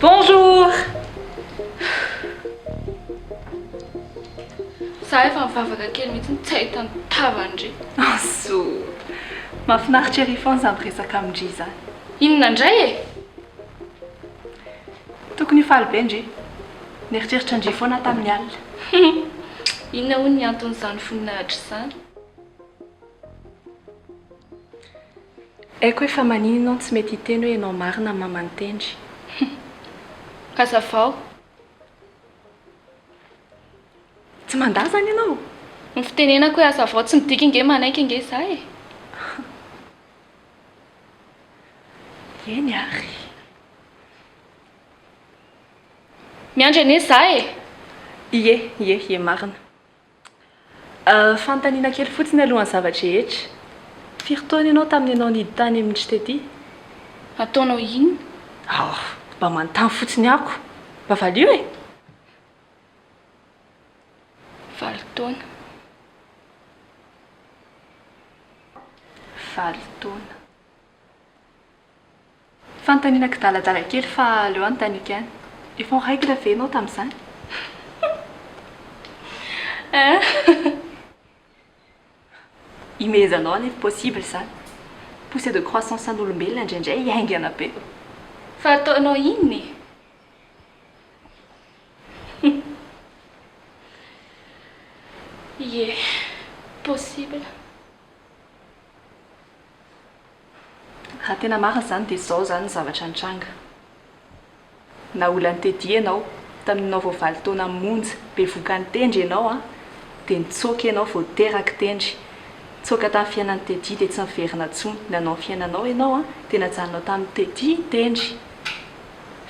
Bonjour. Ça efa mivavaka kely mihitsy tsy ahitany tavandry. So mahafinaritra ery foana za miresaka amindry zany. Inona indray e? Tokony faly be ndry. Nieritreritra ndry foana tamin'ny alina. Inona hoy ny anton'izany voninahitra izany? Haiko hoe fa manino ianao tsy mety hiteny hoe ianao marina amin'ny mamantendry. Kasavao. Tsy mandà zany ianao. Ny fitenenako hoe azavao tsy midika inge manaiky inge za e. Eny ary. Miandry ane za e. Ie marina. Fanontaniana kely fotsiny alohan'ny zavatra rehetra. Firy taona ianao tamin'ny ianao nidy tany amin'itry tety? Ataonao inona? Mba manontany fotsiny ako. Mba valio e? 7 taona. 7 taona. Fanontanianako daladala kely fa aleo anontaniako ihany. Efa règle ve ianao tamin'izany? Imezanao anefa possible zany. Poussée de croissance an'olombelona indraindray hiaingana be. Fa ataonao inona e? Ie, possible. Raha tena marina zany dia izao zany ny zavatra nitranga. Na olany tety ianao, taminao vao 7 taona monja, be voka ny tendry ianao dia nitsoaka ianao vao teraka tendry. Tsoaka tamin'ny fiainan'ny tety dia tsy niverina intsony. Nanao ny fiainanao ianao dia najanonao tamin'ny tety tendry.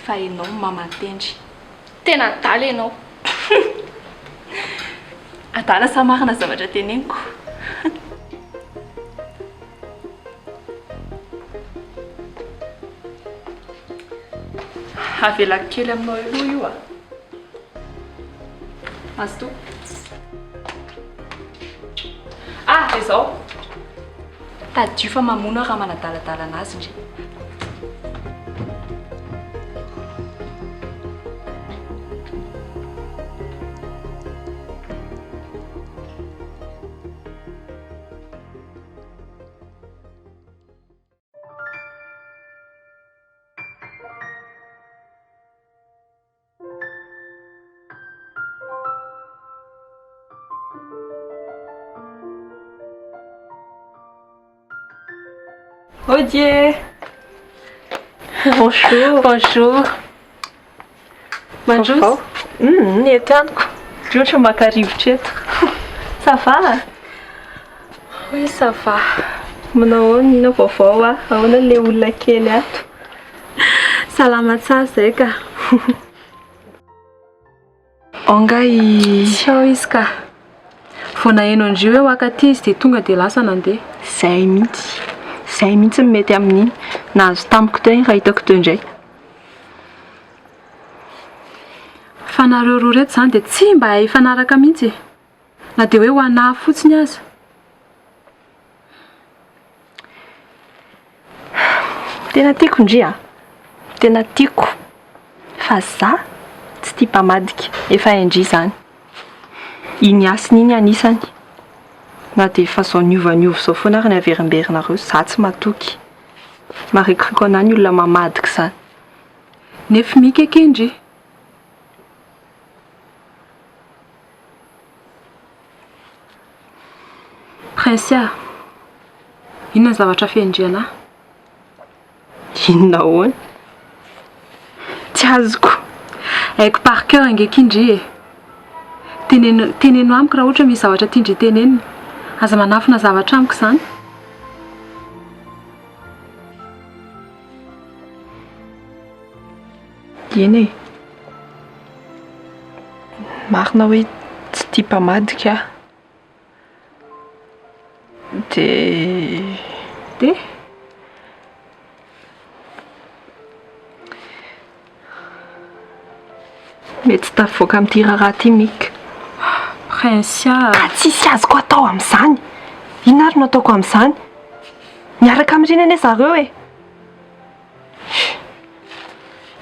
Fa ianao mamantendry. Tena adala ianao. Adala sa marina zavatra teneniko. Avela kely aminao aloha io Azo to. Dia izao. Tadio fa mamono raha manadaladala anazy ndry. Oh Dieu. Bonjour. Bonjour. Manjos. Entaniko. Ohatry maka rivotra eto. Ça va? Oui, ça va. Manao ahoana vaovao ahoana le olona kely ato? Salama tsara izay ka. Angay Tsy ao izy ka. Vao naheno andrio hoe wakaty izy dia tonga dia lasa nandeha. Zay mihitsy no mety amin'iny. Nahazo tamiko teo raha hitako teo indray. Fa nareo roa reto izany dia tsy mba hay hifanaraka mihitsy. Na dia hoe ho anahy fotsiny aza. Tena tiako ndria. Tena tiako. Fa za tsy tia mpamadika. Efa indri izany. Iny asiny iny anisany. Na dia efa zao niovaniova zao foana ary ny averimberinareo, za tsy matoky. Marikoriko anahy ny olona mamadika izany. Nefa mika akendry. Prinsia, inona ny zavatra fendry anahy? Inona hoana? Tsy azoko. Haiko par cœur angekindry e. Teneno amiko raha ohatra misy zavatra tiandry tenenina. Aza manafina zavatra amiko izany. Eny e. Marina hoe tsy tia mpamadika aho. Dia mety tavoaka amin'ity raharaha ity mika. Prinsia, Ka tsisy azoko atao amin'izany. Inona ary no ataoko amin'izany? Miaraka amin'ireny anie zareo e.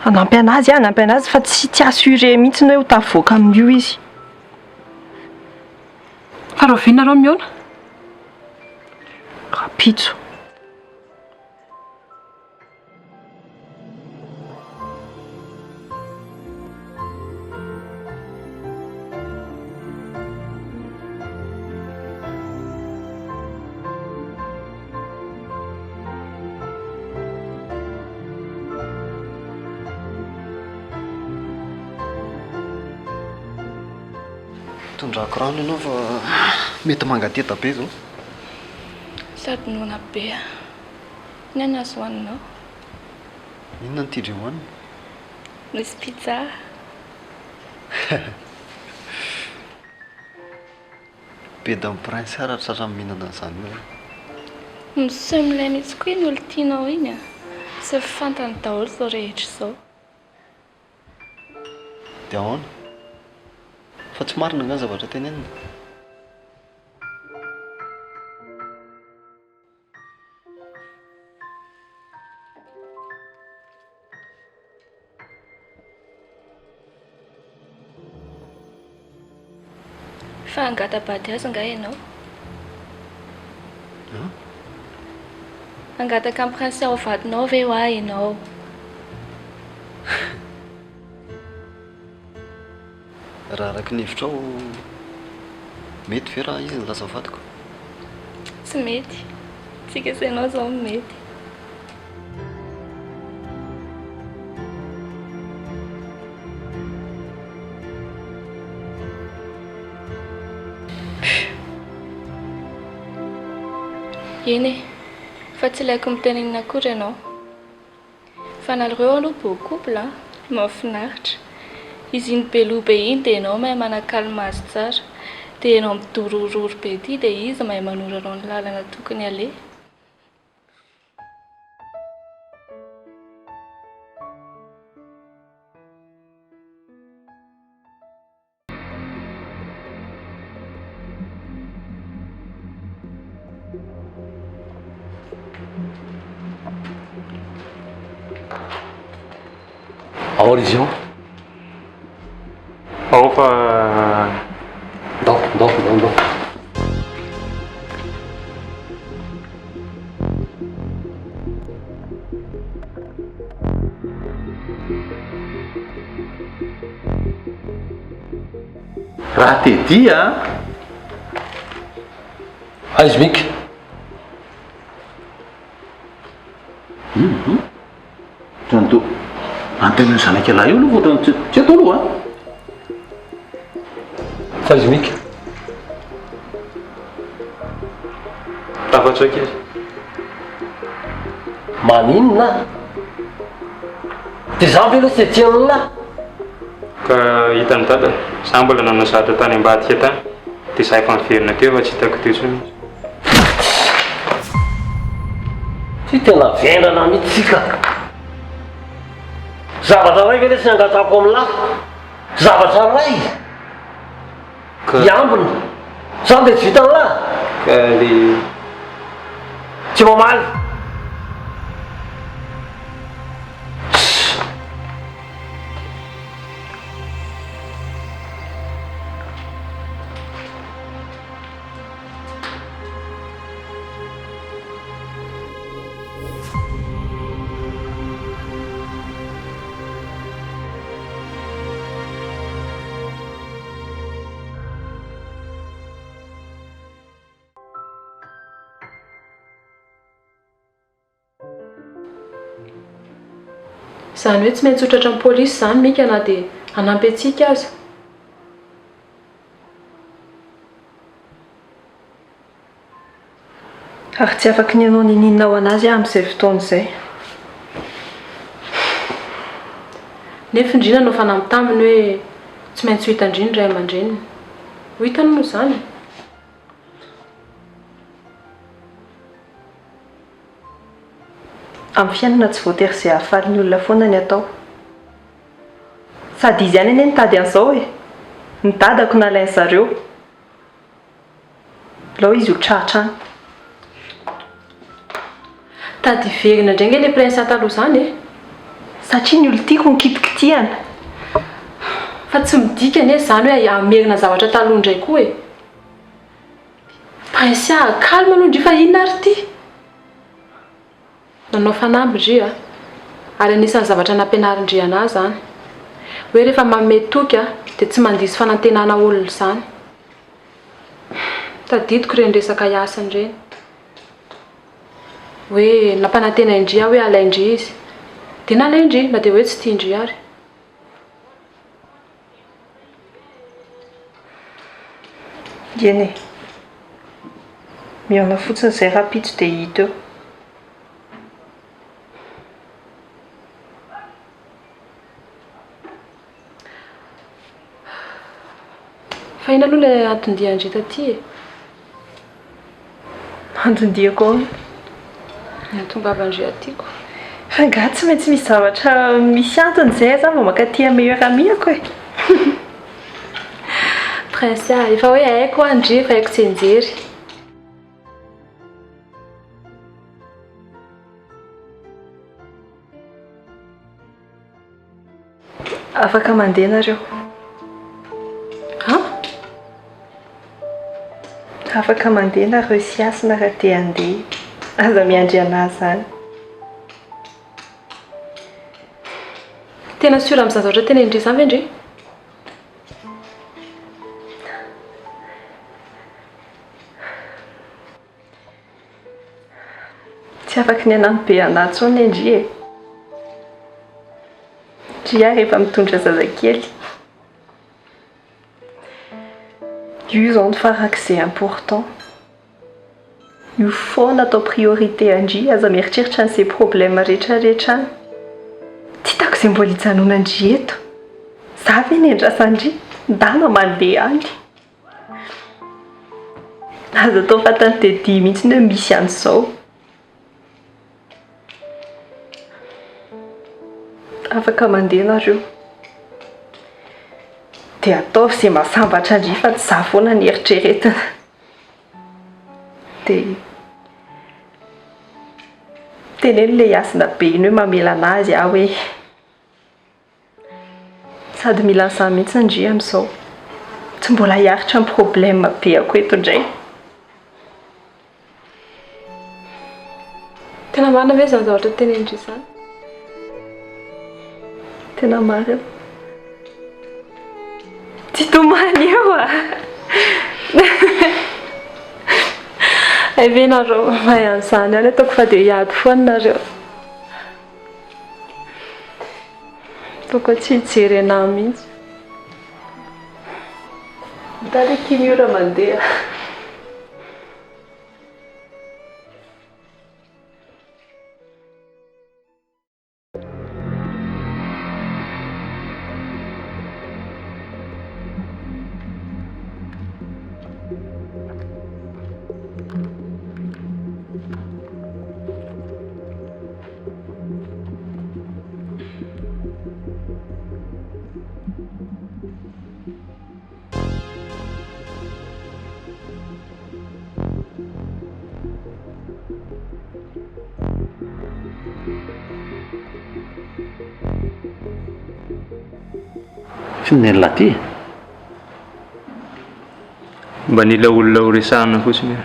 Anampy anazy fa tsy assuré mihitsy hoe ho tavoaka amin'io izy. fa rovinareo miona? Rapitso. Tondrako rano ianao fa mety mangateta be zao. Sady nona be. Ny anazy hoaninao? Inona ny tidry hoanina? Misy pizza. Be da prince ara sasany mihinana an'izany hoe. Miseho milay mihitsy koa iny olo tianao iny a. Sy fantany daholo zao rehetra izao. Dia ahoana? Fa tsy marina nga ny zavatra tenenina. Fa angatabady azy nga ianao? Angataka amin'ny prince ao vadinao ve ho ahy ianao? Raha araka ny hevitrao mety ve raha izy ny lasa vadiko? Tsy mety. Tsika sy ianao zao mety. Eny e, fa tsy ilaiko mitenenina akory ianao. Fa nareo aloha beau couple a, mahafinaritra. Izy iny belobe iny dia ianao mahay manakalma azy tsara. Dia ianao midorororo be ity dia izy mahay manoro anao ny lalana tokony aleha. Ao izy io. Ao fa Ndao. raha tedia Aizy mika. Tanto antena zanaka lahy io aloha vao tsy atao aloha Fa izy mika. tafatra kely Maninona? dia za mbe aloha tsy tian'olona ka hitany dada za mbola nanazatra tany ambadika tany dia za efa miverina teo fa tsy hitako tetsony tsy tena vendrana mihitsika zavatra ray ve le tsy angatako amin'lahy zavatra ray iambina za dia tsy vitan'lahy ka le tsy mamaly izany hoe tsy maintsy hotratra amin'ny polisy izany mika na dia hanampy antsika aza ary tsy afaka ny anao nininona ao anazy aho amin'izay fotoana izay nefa indrina anao fa namitambiny hoe tsy maintsy ho hitandriny ray aman-dreniny ho hitany moa izany amin'ny fiainana tsy voatery izay hahafaly ny olona foana ny atao sady izy ihany anie nitady an'izao e nidadako nalainy zareo lao izy ho trahatra any tady iverina indray le prince taloha izany e satria ny olo tiako nikitikitiana fa tsy midika anie izany hoe amerina zavatra taloha indray koa e prince calme aloha ndry fa inona ary ty nanao fanamby ndry a ary anisan'ny zavatra nampianarin-dry anahy izany hoe rehefa manome toky a dia tsy mandisy fanantenana olona izany tadidiko ireny resaka hiasany ireny hoe nampanantenaindry aho hoe alaindry izy dia nalaindry na dia hoe tsy tiandry ary eny e miaona fotsiny izay rapitso dia hita eo fa ina aloha ilay antondiandry taty e antondihako ao ny antongavandry atiako fa nga tsy maintsy misy zavatra misy antony izay za mba makaty meilleur amiako e prince efa hoe haiko andry efa haiko tsy enjery afaka mandeha nareo afaka mandeha nareo siasina raha te handeha aza miandry anahy izany tena sura amin'izany zavatra tena indry izany ve ndry tsy afaka ny anahy be anahy tsony indry e dry aho rehefa mitondra zazakely io zao ny farak'izay important io foana atao priorité andry aza mieritreritra n'izay problème rehetrarehetra any tsy tako izay mbola hijanonandry eto za ve ny andrasandry ndana mandeha any aza atao fatany dedi mihitsy ny hoe misy an'izao afaka mandeha nareo dia ataovy izay mahasambatra andry fa tsy za foana ny eritreretina dia teneno ilay asina be iny hoe mamela anazy aho hoe sady mila an'izany mihitsy ndry amin'izao tsy mbola hiaritra amin'ny problème be ako eto indray tena marina ve izany zavatra tena indry izany tena marina tsy tomany eo a ave nareo mahay an'izany any ataoko fa dia hiady foana nareo toko tsy hijery anahy mihitsy mitady kimiora mandeha Finella ty. Mba nila olona ho resahana fotsiny.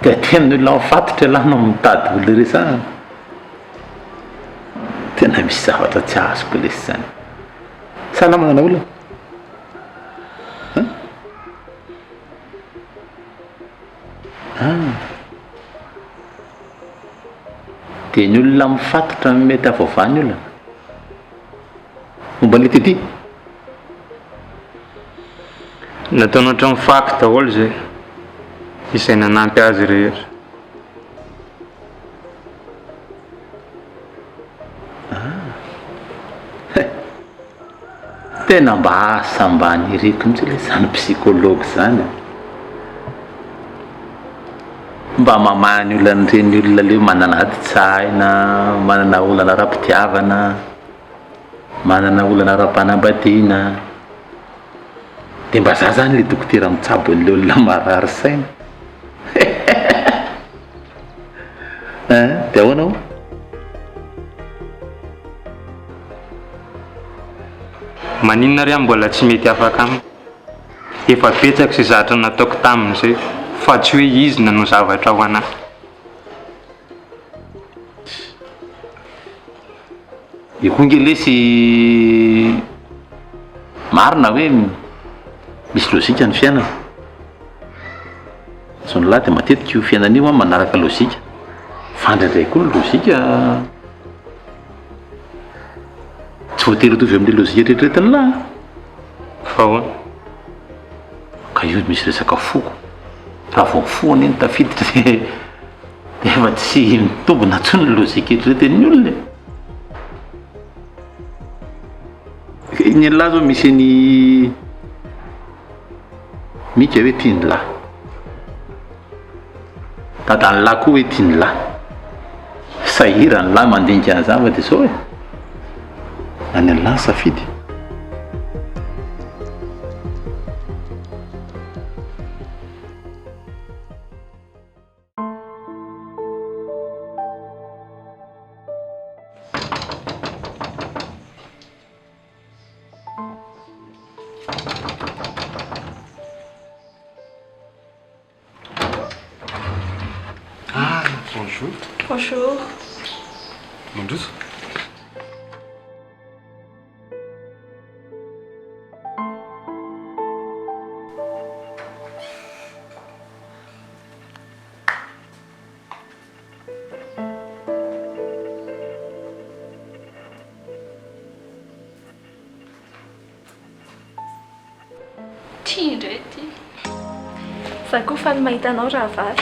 Dia tena olona mifatotra ialana mitady olona resahana. Tena misy zavatra tsy azoko lesy zany. Salamana olona. Dia ny olona mifatotra mety avavany olona. Momba le ty Nataony ohatran'ny faky daholo izay izay nanampy azy rehetra. tena mba asa mba niriko mihitsy le zany psychologue zany. Mba mamany olona reny olona leo manana adi-tsaina, manana olana ara-pitiavana, manana olana ara-panambadiana. Dia mba za zany le dokotera mitsabo an'le olona marary saina. Dia ahoana ho? Maninona ry mbola tsy mety afaka aminy. Efa betsaka izay zavatra nataoko taminy izay, fa tsy hoe izy nanao zavatra ho anahy. Io koa nge lesy marina hoe misy lôzika ny fiainana. Zany lahy dia matetika io fiainana io manaraka lôzika. Fa ndraindray koa ny lôzika tsy voatery hitovy amin'ilay lôzika retreretiny lahy. Fa ahoana? Ka io misy resaka foko. Raha vao foana iny tafiditra dia efa tsy mitombina intsony ny lôzika retreretin'ny olona. Ny lahy zao misy ny mika hoe tiany lahy, dadan'ny lahy koa hoe tiany lahy. Sahira ny lahy mandinika an'izany fa dia zao e, any any lahy safidy. Bonjour. Bonjour. Mandroso. Tia indray ty. Za koa fa ny mahitanao raha vavy.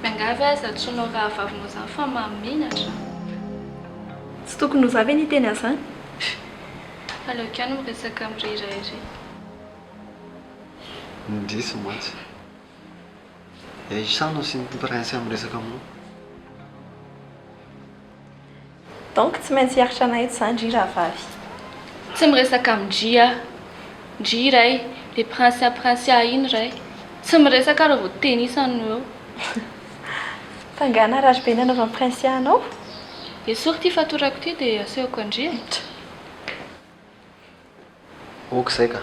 Miangavy aza antsoinao raha vavinao izany fa maminatra. Tsy tokony ho zavy ny teny azany. Aleoko ihany miresaka amin'ny Iray iray. Indrisy mantsy. Isanao sy ny princeamiresaka aminao. Donc tsy maintsy hiaritra anay eto izany ry raha vavy. Tsy miresaka amin'ny Ndry Iray, le prince iny Iray. Tsy miresaka raha vao teny isany eo. Fangana raha be nanaovan'ny prince anao? Esoro ty fatorako ty dia asehoko Ndry. Ok izay ka.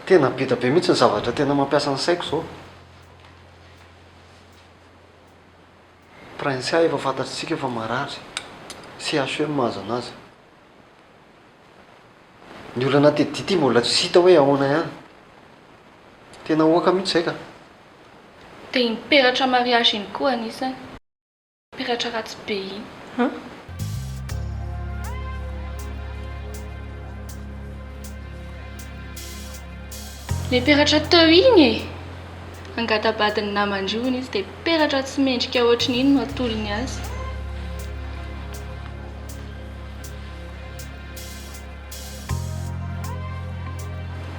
Tena beta be mihitsy ny zavatra tena mampiasa ny saiko zao. Prince efa fantatritsika efa marary. Sy aso hoe mahazo anazy. Ny olana tedity mbola tsy hita hoe ahoana ihany. Tena oaka mihitsy izay ka. Dia miperatra mariage iny koa anisany. Peratra ratsy be iny. Le peratra teo iny e. Angatabadiny namandrony izy dia peratra tsy mendrika ohatriny iny no atolony azy.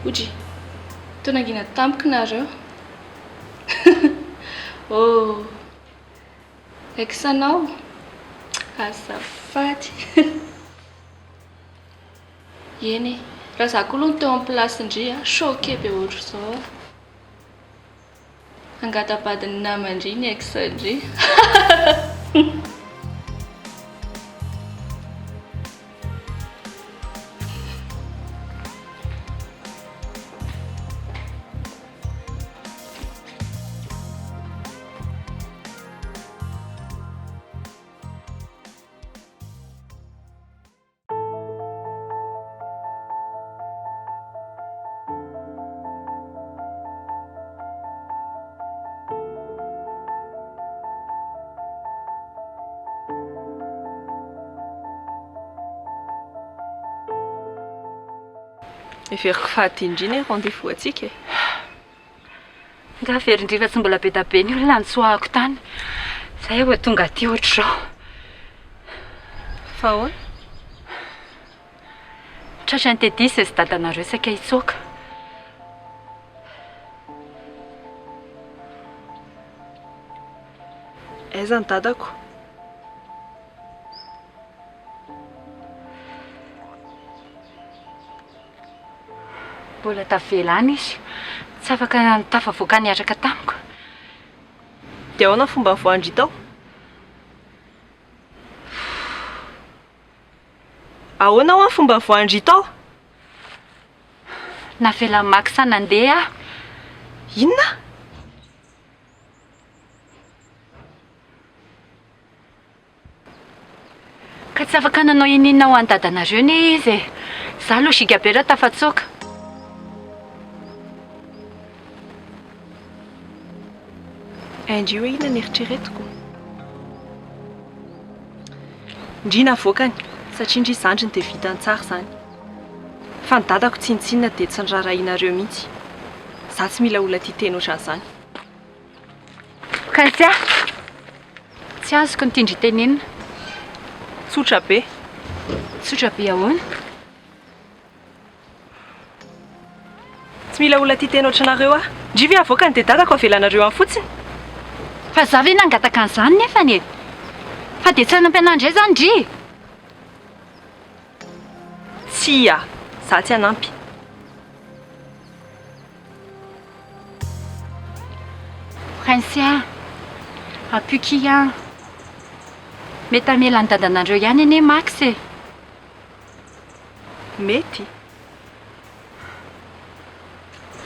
Oji, tonangina tampoka nareo. Oh, ex-anao? Azafady. Eny, raha za koa aloha teo amin'ny place-ndry choqué be ohatr' izao. Angatabadiny namandry ny ex-ndry. Everiko fahatindrina rendez-vous atsika. Nga verindriva tsy mbola be da be ny olona nitsoahako tany. Zay hoe tonga aty ohatr'izao. Fa ahoana? Tratran'ny tedisy sy dadanareo saika hitsoaka. Aiza ny dadako? Mbola tavelany izy. Tsy afaka tafavoaka niatraka tamiko. Dia ahoana fomba voandry tao? Ahoana ho fomba voandry tao? Navela maki sa nandeha. Inona? Ka tsy afaka nanao ininona ho any dadanareo ne izy. Za aloha sigabera tafatsoaka. Indri hoe inona ny eritreretiko? Indrina avoakany, satria indri zandriny dia vitany tsara zany. Fa ny dadako tsinitsinina dia tsy nirarahinareo mihitsy. Za tsy mila olona tia teny ohatran'izany. Kansia. Tsy azoko ny tindry tenenina. Tsotra be. Tsotra be ahoana? Tsy mila olona tia teny ohatranareo ah. Indri ve avoakany dia dadako avelanareo amin'ny fotsiny? Fa za ve nangataka an'izany nefa ne? Fa dia tsy hanampianandray zany ndry. Tsy ah, za tsy hanampy. Kansia. Apukia. Mety amela ny dadanandreo ihany ane Max e. Mety.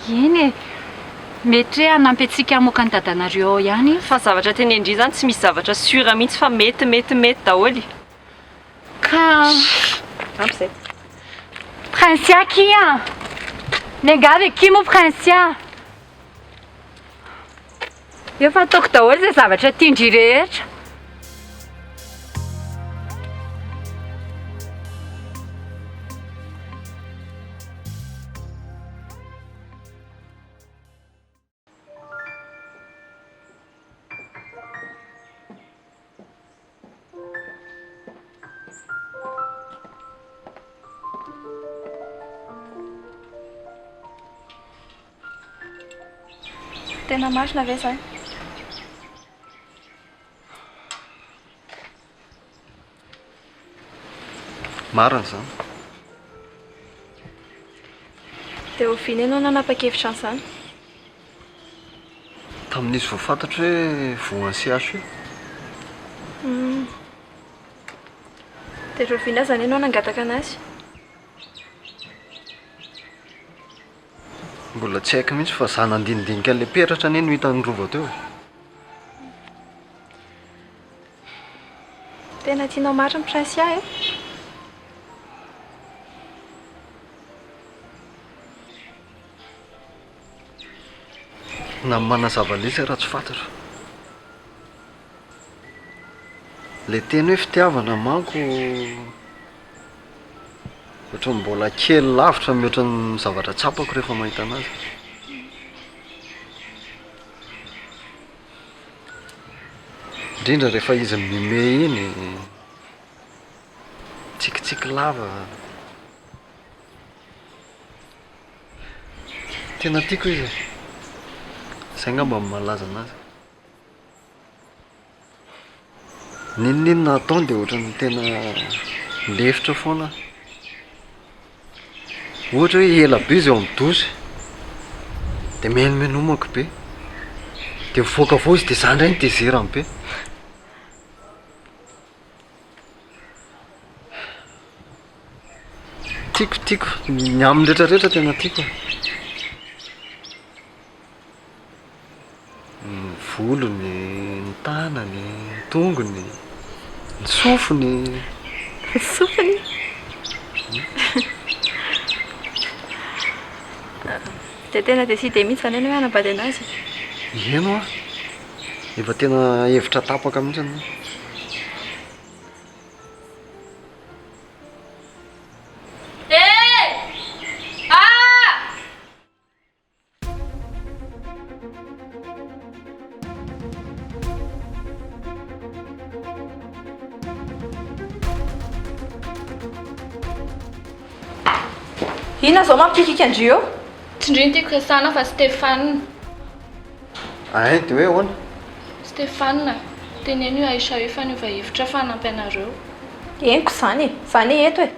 Eny e. Mety hoe hanampy antsika hamoaka ny dadanareo ao ihany. Fa zavatra teny indri zany tsy misy zavatra sura mihitsy fa mety daholo. Ka Ampy zay. Prinsia kia. Nega avec qui mon Prinsia? Efa ataoko daholo izay zavatra tindry rehetra. Tena marina ve izany? Marina izany. Dia oviana ianao nanapa-kevitra an'izany? Tamin'izy vao fantatro hoe voan'ny siaso io. Dia efa oviana zany ianao nangataka anazy? Mbola tsy haiko mihitsy fa za nandinidinika an'ilay peratra anie no hitan'ny rova teo. Tena tianao marina Prinsia e? Na manazava lesy raha tsy fantatro. Ilay teny hoe fitiavana manko ohatran'ny mbola kely lavitra mihoatra ny zavatra tsapako rehefa mahita anazy. Indrindra rehefa izy mime iny, tsikitsiky lava. Tena tiako izy. Izay ngamba ny malaza anazy. Ninona ataony dia ohatran'ny tena lefitra foana. Ohatra hoe ela be izy eo amin'ny dozy dia menomako be. Dia mivoaka avao izy dia izany indray ny désirany be. tiako ny amin'ny rehetrarehetra tena tiako ny volony ny tanany ny tongony ny sofony sofiny dia tena dia sy dia mihitsy vaneny hoe anambady anazy eno a efa tena hevitra tapaka mihitsy inona zao mampikika andrio eo tsindriny tiako resana fa Stéphane ay dia hoe ahoana Stéphane teneno io Aisha io fa niova hevitra fa hanampy anareo eniko zany eto e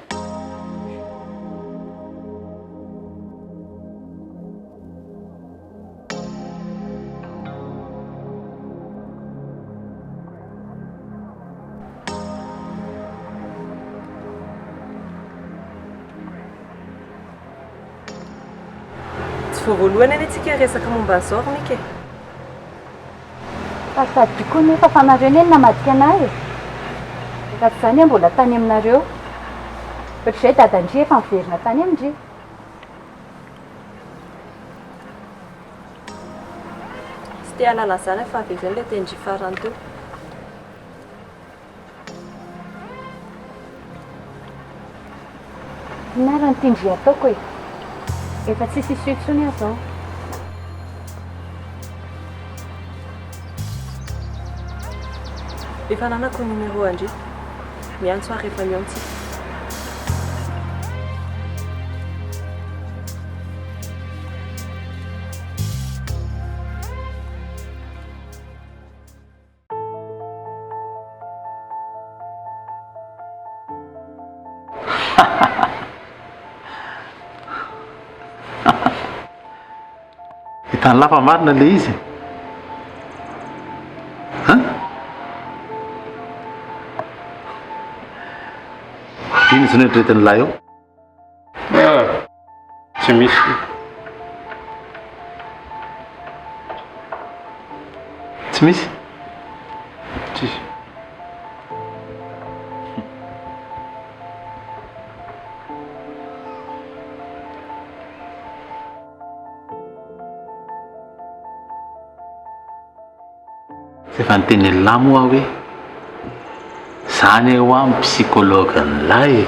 voalohany any antsika resaka momba an'izao mika fa sady koa nefa fa nareo ny namadika anahy rehefa tsy izany mbola tany aminareo ohatra izay dadandry efa miverina tany amindry tsy te halala zany fa avy ilay tendry farany teo inarany tindry ataoko e efa tsy sisy intsony aho zao efa nanako numéro andry miantso aho rehefa miantsika hitany lafa marina le izy iny zany retiny lahy eo tsy misy tsy misy tsisy efa nyteny lahy moa hoe zany eo amin'ny psykologue ny lahy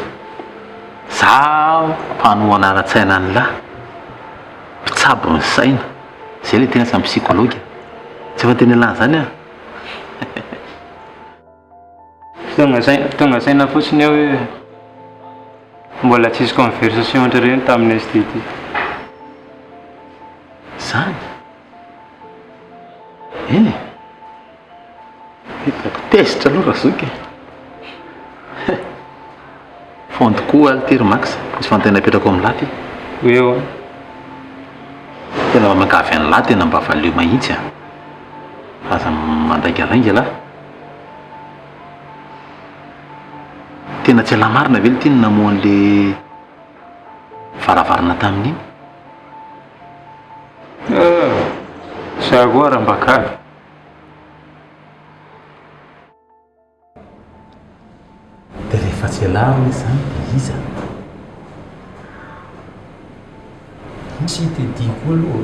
za mpanoana ara-tsaina ny lahy mpitsabo ny saina zay le tena samy psykologue tsy efa teny lahy zany tonga saina fotsiny aho hoe mbola tsisy conversation entre reny tamin'ny STT zany hitako tezitra aloha raha zoky fondoko Climax misy fantena apetrako amin'ny laty eo tena makafy any lahy tena mba valio mahitsy aza mandaingarainga lahy tena tsy ala marina ve ny tiany namoan'le varavarana tamin'iny za koa raha mbakavy dia rehefa tsy ala hoe zany dia iza misy hitediko aloha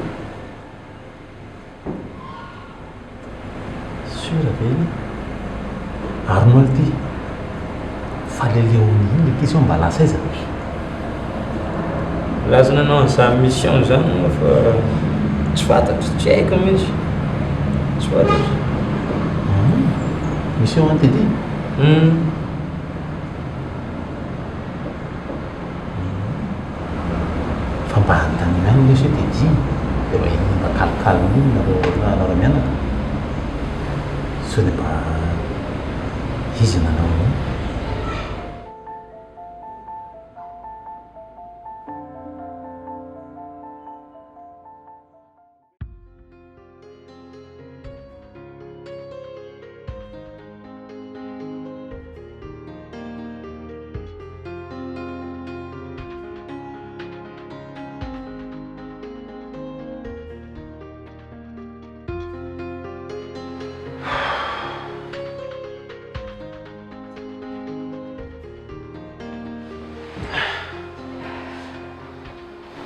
sura ve iny aronao ty faleleony iny le ty sy mba lasa iza laza nanao an'izany mission zany fa tsy fantatro tsy haiko mihitsy tsy fantatro mission antedy fa mba antanina any lesy hoe dedi dia mba iny mba kalkalina iny nareo mianaka so dia mba izy nanao iny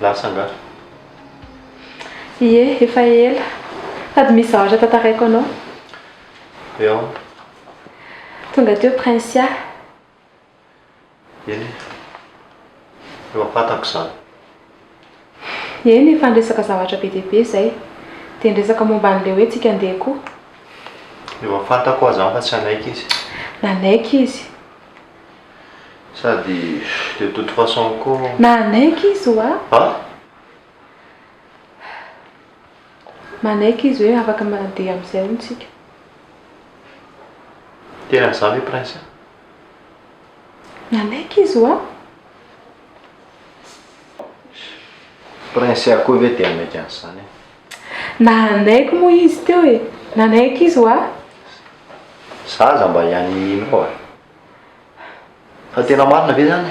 lasa nga. Ie, efa ela. Sady misy zavatra tantaraiko anao. Eo. Tonga teo prince aho. Eny. Efa fantako izany. Eny efa ndresaka zavatra be dia be izay. Dia ndresaka momba an'ilay hoe tsika andeha koa. Efa fantako aza fa tsy anaiky izy. Nanaiky izy. Sady de toute façon koa. Nanaiky izy hoa. Ha? Manaiky izy hoe afaka mandeha amin'izay hono tsika. Tena izany hoe prince. Nanaiky izy hoa. Prince akoho ve dia mety an'izany. Nanaiky moa izy teo e. Nanaiky izy hoa. Zaza mba hianinao a. Fa tena marina ve zany?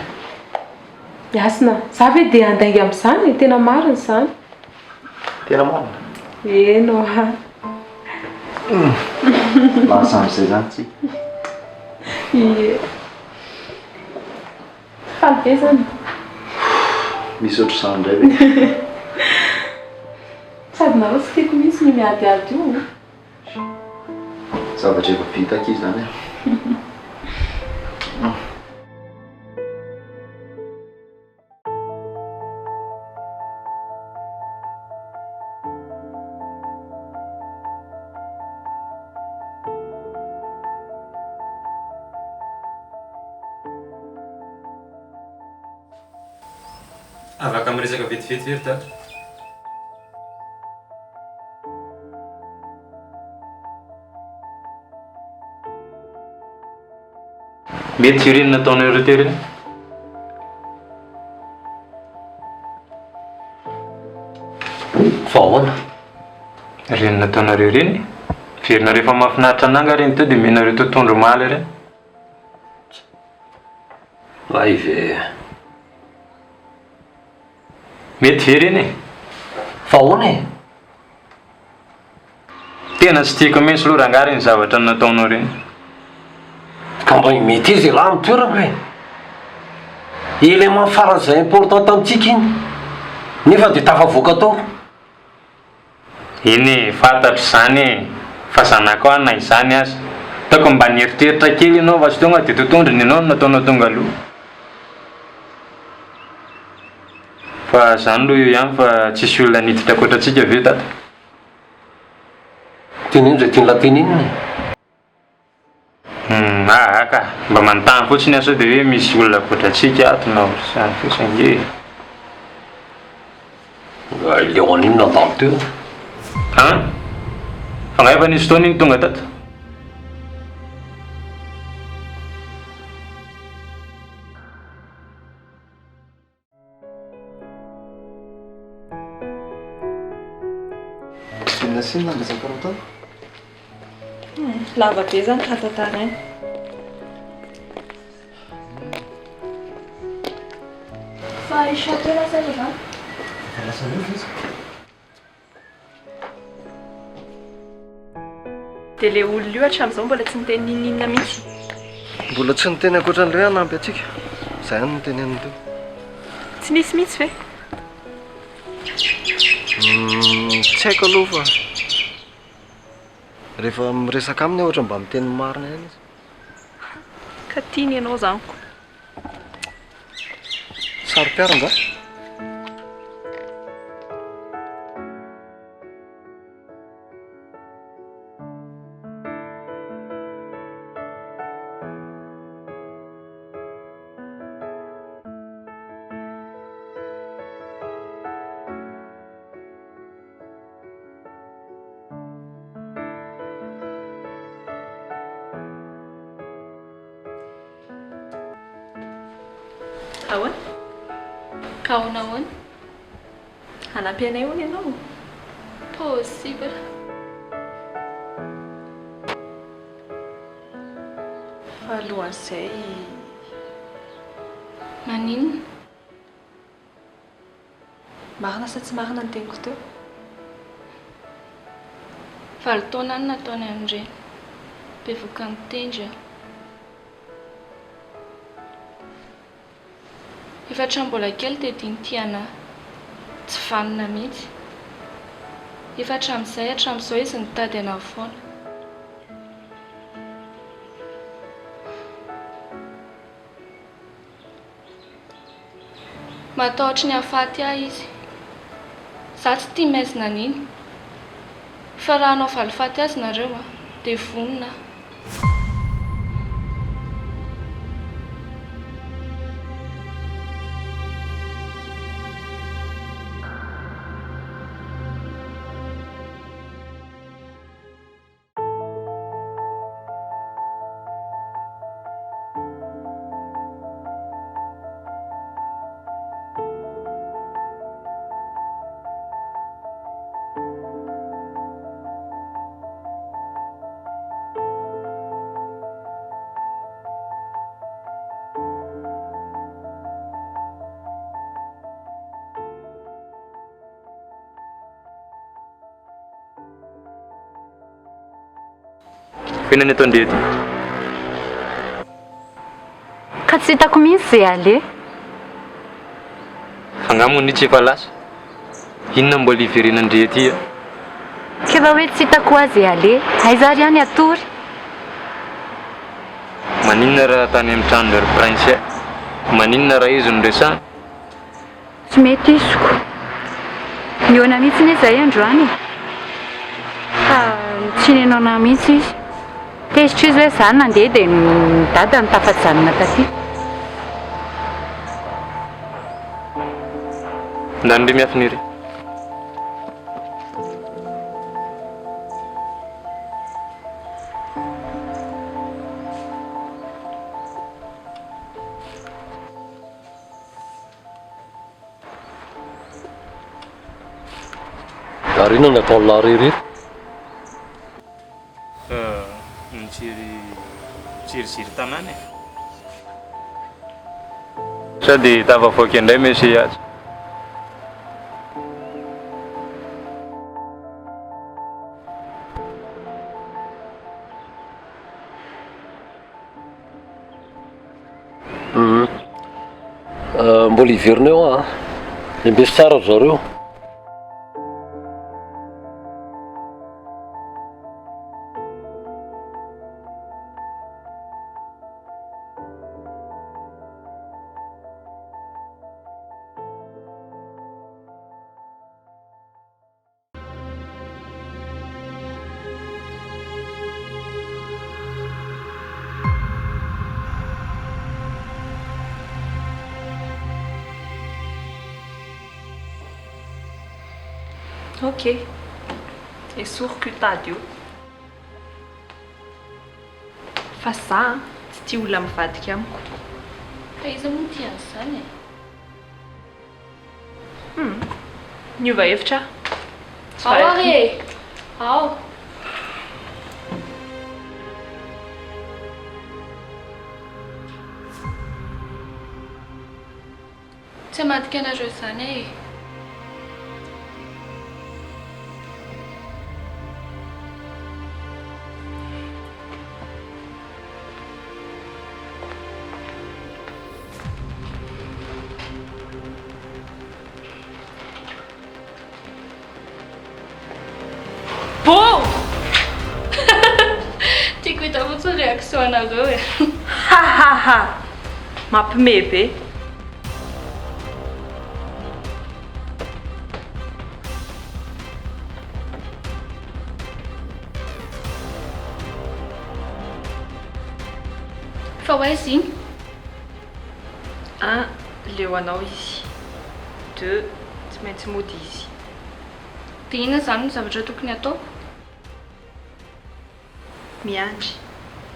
Jasina, za ve dia andainga amin'izany, tena marina izany. Tena marina. Eno ha. Lasa amin'izay zany tsika. Ie. Faly be zany. Misy ohatr'izany indray ve? Sady nareo tsy tiako mihitsy ny miadiady io. Zavatra efa vitako izy zany. Afaka miresaka vetivety very data. Mety irenina nataonareo teo ireny? Fa ahoana? Renina nataonareo ireny? Verina rehefa mahafinaritra ananga ireny teo dia menareo totoandro maly ireny. Ay ve. Mety ve ireny e? Fa ahoana e? Tena tsy tiako mihitsy aloha rangahy ireny zavatra nataonao ireny. Ka mba mety izy lahy amin'ny toerana e. Élément faran'izay important amintsika iny. Nefa dia tafavoaka tao. Eny e, fantatro izany e. Fa zanako aho na izany aza. Taoko mba nieritreritra kely ianao fa sy tonga dia totondriny ianao no nataonao tonga aloha. Fa izany aloha io ihany fa tsisy olona niditra ankoatrantsika ve tata? Teneny izay tiany lateneniny. Ka mba manontany fotsiny asa dia hoe misy olona ankoatrantsika ato na izany fotsiny nge. Leon iny nandalo teo. Ha? Fa nga efa nisy taona iny tonga tata? Sinona resaka rotana? Lava be zany Tantara iny. Fa isaky lasa iva? Lasa io izy. Dia ilay olona io hatramin'izao mbola tsy niteny ninina mihitsy. Mbola tsy niteny ankoatran'ilay hoe hanampy atsika. Izay ihany noteneniny teo. Tsy nisy mihitsy ve? Tsy haiko aloha fa rehefa miresaka aminy ohatra mba miteny marina ihany izy. Ka tiany ianao zaniko. Sarom-piaranga? Ahoana? Kaona ahoana? Hanampy anay hono ianao. Possible. Fa alohan'izay Maninona? marina sa tsy marina ny teniko teo? Valo taona any nataony amin'ireny. Bevoka mitendry aho. Efa hatramin'ny mbola kely dia tiany anahy. Tsy vanina mihitsy. Efa hatramin'izao izy nitady anao foana. Matahotra ny hahafaty ahy izy. Za tsy tia maizina an'iny. Fa raha anao falifaty azy nareo dia vonina. Fihinana eto andety. Ka tsy hitako mihitsy izay ale. Angambony tsy efa lasa. Inona mbola hiverenandrety ia? Keva hoe tsy hitako azy ale, aiza ary ihany atory. Maninona raha tany amin'ny trano ry prince? Maninona raha izy nodresany? Tsy mety isoko. Niona mihitsy izay androany. Ka tsy nenao na mihitsy izy. Tezitra izy hoe za nandeha dia nidada nitafajanona taty. Ndany re miafiny re. Ary inona natao larery? Mitsiry tanàna e. Sady tafavoaka indray mesy azy. Mbola hiverina eo a. Embesy tsara zareo. Ok. Esoriko io tady io. Fa za tsy tia olona mivadika amiko. Ka iza moa tia an'izany e? Niova hevitra. Ao ary e! Ao! Tsy hamadika anareo izany e. Bom! Tiako hita fotsiny reaction anareo e. Hahaha! Mampime be. Fa hoaiza iny? 1. Leo anao izy. 2. Tsy maintsy mody izy. Dia inona izany no zavatra tokony ataoko? Miandry.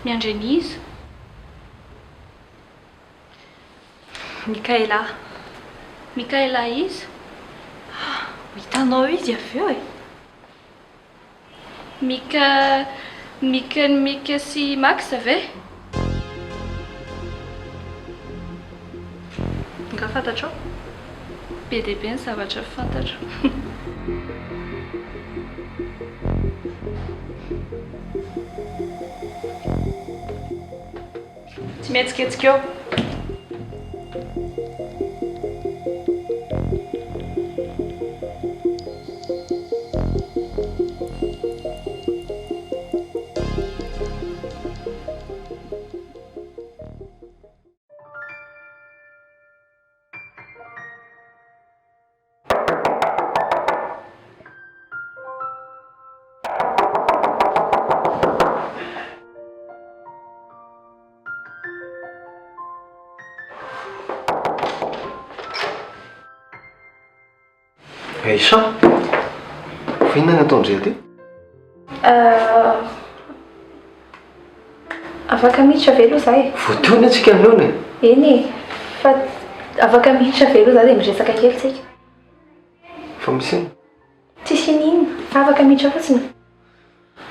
Miandry an'iza? Mikaela. Mikaela iza? Hitanao izy avy eo e. Mika sy Max ve? Nga fantatrao? Be dia be ny zavatra fantatro. Tsy mihetsiketsika eo. Aisa, fihinana ataondre aty? Afaka miditra ve aloha zaho e? Voatoana antsika amin'io ne. Eny e, fa afaka miditra ve aloha zaho dia miresaka kely tsika. Fa misy iny? Tsisy in'inona, afaka miditra fotsiny.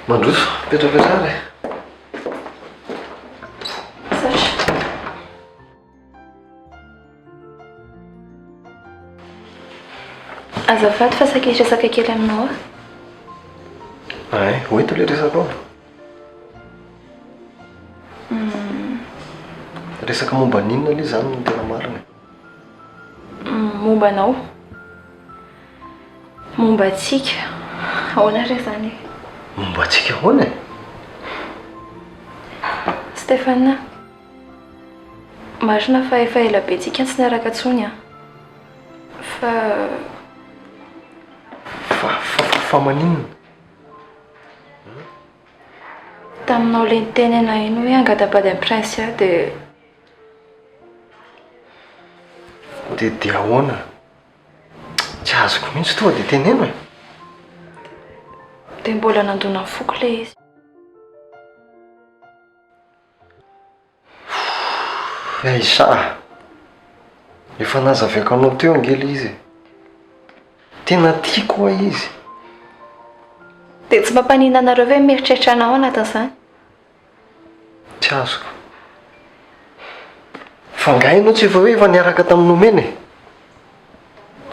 Mandroso, petrapetrara. Saotra. Azafady fa saky hiresaka kely aminao a. Ay, hoeto ilay resaka ao. Resaka momba ninona ilay izany no tena marina? Momba anao. Momba antsika. Ahoana re zany? Momba antsika ahoana e? Stéphane, marina fa efa ela be tsika tsy niaraka intsony a. Fa maninona? Taminao ilay nitenena iny hoe angadabady amin'ny prince a dia ahoana? Tsy azoko mihitsy tonga dia teneno e. dia mbola nandona foko ilay izy. Aisa, efa nazaveko anao teo angely izy. Tena tiako hoa izy. Dia tsy mampanina anareo hoe mieritreritra anao anatin'izany? Tsy azoko. Fa ngahy ianao tsy efa hoe efa niaraka tamin'ny nomena e?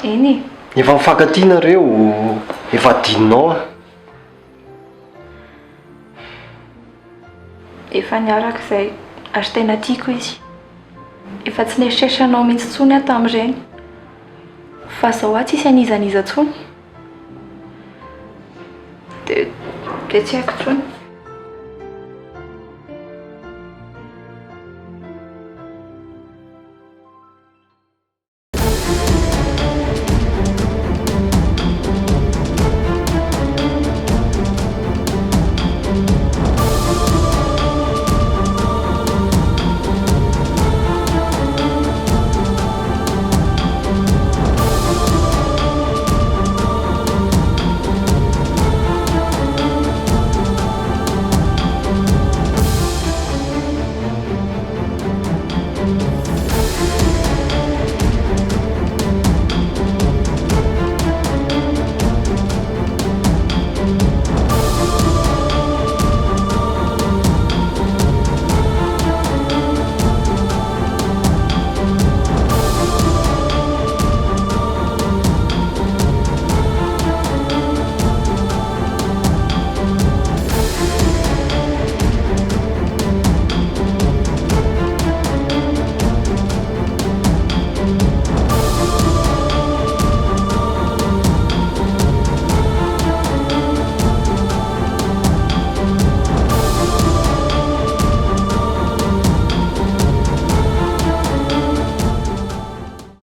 Eny. Efa mifankatia nareo, efa adinonao a. Efa niaraka izay, ary tena tiako izy. Efa tsy nieritreritra anao mihitsy intsony aho tamin'ireny. Fa izao aho tsisy anizaniza intsony. Dia tsy haiko intsony.